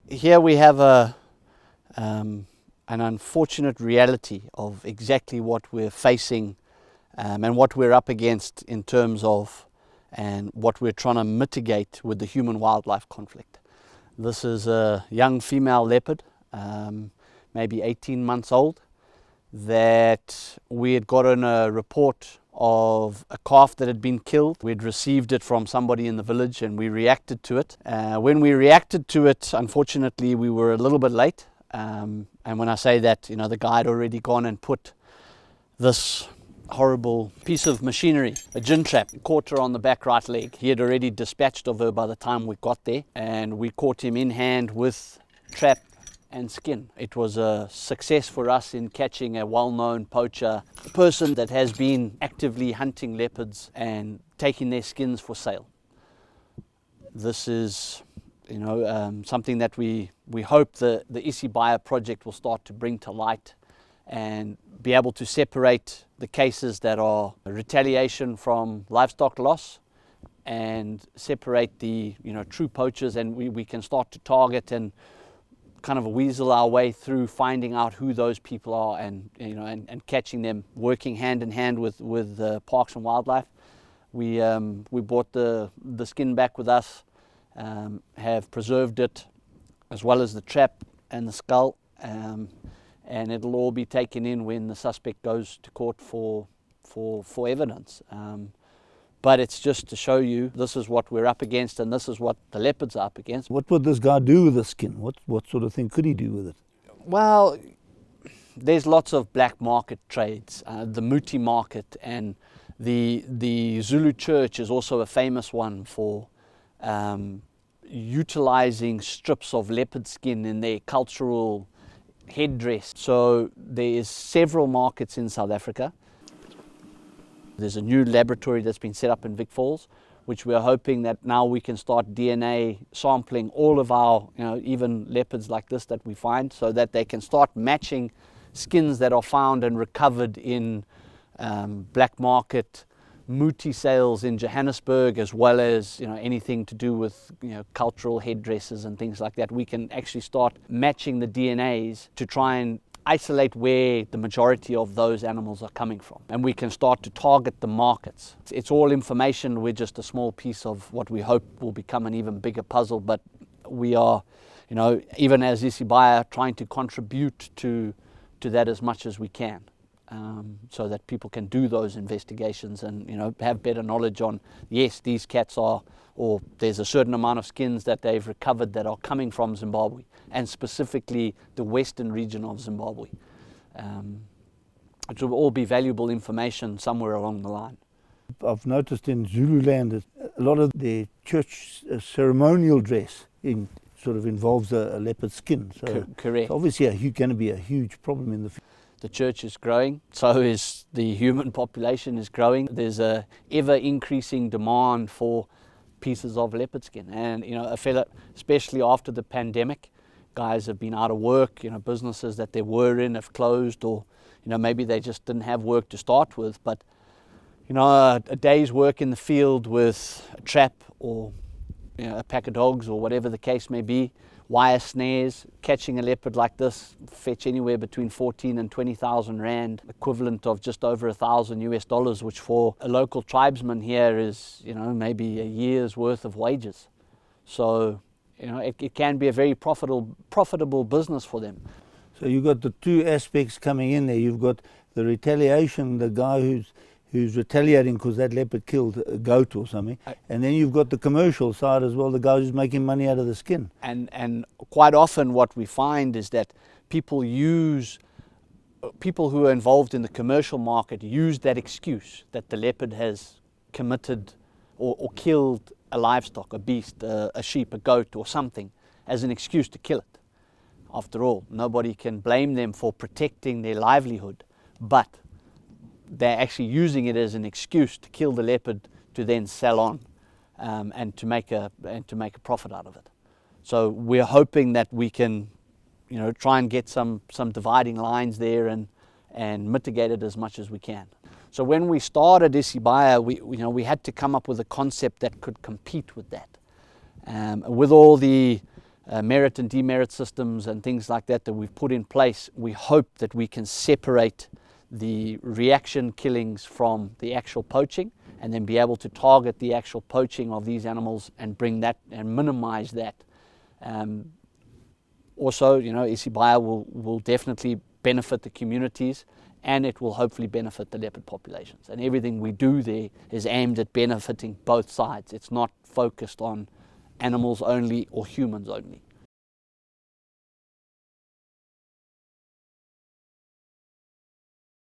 Here we have an unfortunate reality of exactly what we're facing and what we're up against in terms of and what we're trying to mitigate with the human-wildlife conflict. This is a young female leopard, maybe 18 months old, that we had gotten a report of a calf that had been killed. We'd received it from somebody in the village and we reacted to it. When we reacted to it, unfortunately, we were a little bit late. And when I say that, the guy had already gone and put this horrible piece of machinery, a gin trap, caught her on the back right leg. He had already dispatched of her by the time we got there, and we caught him in hand with trap and skin. It was a success for us in catching a well-known poacher, a person that has been actively hunting leopards and taking their skins for sale. This is something that we hope the Isisbaya project will start to bring to light and be able to separate the cases that are retaliation from livestock loss and separate the true poachers, and we can start to target and kind of weasel our way through finding out who those people are and catching them, working hand in hand with Parks and Wildlife. We brought the skin back with us, have preserved it as well as the trap and the skull, and it'll all be taken in when the suspect goes to court for evidence. But it's just to show you this is what we're up against and this is what the leopards are up against. What would this guy do with the skin? What sort of thing could he do with it? Well, there's lots of black market trades. The Muti market and the Zulu church is also a famous one for utilizing strips of leopard skin in their cultural headdress. So there's several markets in South Africa. There's a new laboratory that's been set up in Vic Falls, which we're hoping that now we can start DNA sampling all of our, even leopards like this that we find, so that they can start matching skins that are found and recovered in black market Muti sales in Johannesburg, as well as anything to do with cultural headdresses and things like that. We can actually start matching the DNAs to try and isolate where the majority of those animals are coming from, and we can start to target the markets. It's all information. We're just a small piece of what we hope will become an even bigger puzzle, but we are, even as Isisbaya, trying to contribute to that as much as we can. So that people can do those investigations and have better knowledge on, yes, these cats are, or there's a certain amount of skins that they've recovered that are coming from Zimbabwe, and specifically the western region of Zimbabwe. It will all be valuable information somewhere along the line. I've noticed in Zululand that a lot of their church ceremonial dress sort of involves a leopard skin. So correct. It's obviously going to be a huge problem in the future. The church is growing, so is the human population is growing. There's a ever increasing demand for pieces of leopard skin, and a fella, especially after the pandemic, guys have been out of work. Businesses that they were in have closed, or maybe they just didn't have work to start with. But a day's work in the field with a trap or a pack of dogs or whatever the case may be, wire snares, catching a leopard like this fetch anywhere between 14 and 20,000 rand, equivalent of just over $1,000 US, which for a local tribesman here is maybe a year's worth of wages. So it can be a very profitable business for them. So you've got the two aspects coming in there. You've got the retaliation, the guy who's retaliating because that leopard killed a goat or something, and then you've got the commercial side as well, the guy who's making money out of the skin. And quite often what we find is that people who are involved in the commercial market use that excuse that the leopard has committed or killed a livestock, a beast, a sheep, a goat or something, as an excuse to kill it. After all, nobody can blame them for protecting their livelihood, but they're actually using it as an excuse to kill the leopard to then sell on and to make a profit out of it. So we're hoping that we can try and get some dividing lines there and mitigate it as much as we can. So when we started Isisbaya, we had to come up with a concept that could compete with that. With all the merit and demerit systems and things like that we've put in place, we hope that we can separate the reaction killings from the actual poaching, and then be able to target the actual poaching of these animals and bring that and minimize that. Also, Isisbaya will definitely benefit the communities, and it will hopefully benefit the leopard populations. And everything we do there is aimed at benefiting both sides. It's not focused on animals only or humans only.